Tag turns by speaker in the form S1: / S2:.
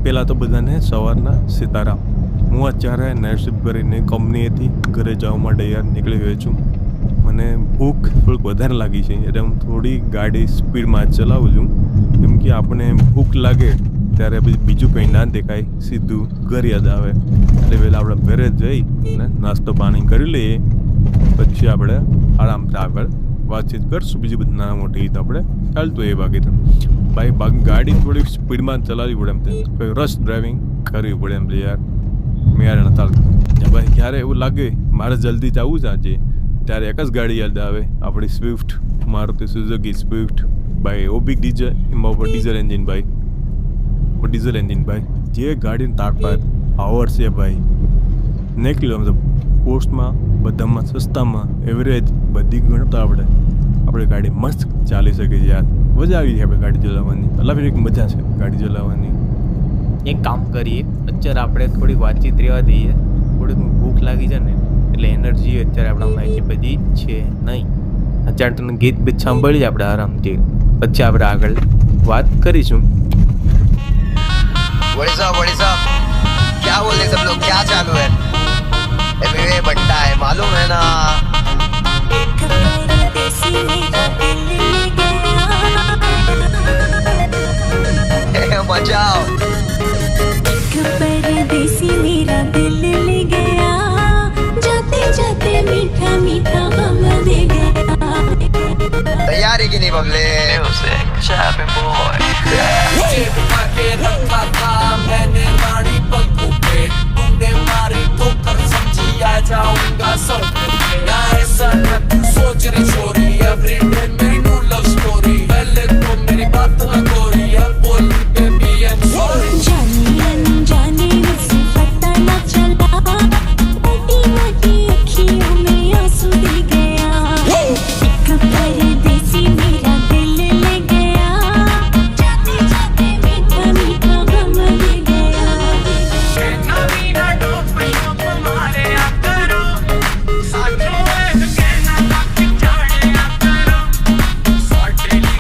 S1: પહેલાં તો બધાને સવારના સીતારામ. હું અત્યારે નાઇટ શિફ્ટ કરીને કંપનીએથી ઘરે જવા માટે યાર નીકળી ગયો છું. મને ભૂખ થોડીક વધારે લાગી છે એટલે હું થોડી ગાડી સ્પીડમાં ચલાવું છું, કેમ કે આપણે ભૂખ લાગે ત્યારે પછી બીજું કંઈ ના દેખાય, સીધું ઘર યાદ આવે. એટલે પહેલાં આપણે ઘરે જઈ અને નાસ્તો પાણી કરી લઈએ, પછી આપણે આરામથી આગળ વાતચીત કરશું. બીજી બધી નાના મોટી તો આપણે ચાલતું એ બાકી તો બાકી ગાડી થોડીક સ્પીડમાં ચલાવવી પડે એમ, કોઈ રશ ડ્રાઇવિંગ કરવી પડે એમ યાર. મેં યાર નતા ભાઈ, ક્યારે એવું લાગે મારે જલ્દી જવું છે આજે, ત્યારે એક જ ગાડી યાદ આવે, આપણી સ્વિફ્ટ, મારુતિ સુઝુકી સ્વિફ્ટ ભાઈ. ઓબિક ડીઝલ, એમાં ઉપર ડીઝલ એન્જિન ભાઈ, ડીઝલ એન્જિન ભાઈ. જે ગાડીની તાકાત પાવર છે ભાઈ, નીકળી લો. મતલબ પોસ્ટમાં બધામાં સસ્તામાં એવરેજ બધી ગણતા આપણે ગાડી મસ્ત ચાલી શકે છે યાર. મજા આવી છે આપણે ગાડી ચલાવવાની, અલગ એક મજા છે ગાડી ચલાવવાની.
S2: એક કામ કરીએ, અત્યારે આપણે થોડી વાતચીત રહેવા દઈએ. થોડીક ભૂખ લાગી છે ને એટલે એનર્જી અત્યારે આપણામાં એટલી બધી છે નહીં. અત્યારે તમે ગીત બીત સાંભળીએ આપણે આરામથી, પછી આપણે આગળ વાત કરીશું.
S3: What is up? क्या बोल रहे सब लोग, क्या चालू है? एमवे बट्टा है, मालूम है ना? मचाओ.
S4: परदेसी मेरा दिल ले गया, जाते जाते मीठा मीठा गम दे गया.
S3: तैयार है कि नहीं बबले? Music, Chapin boy.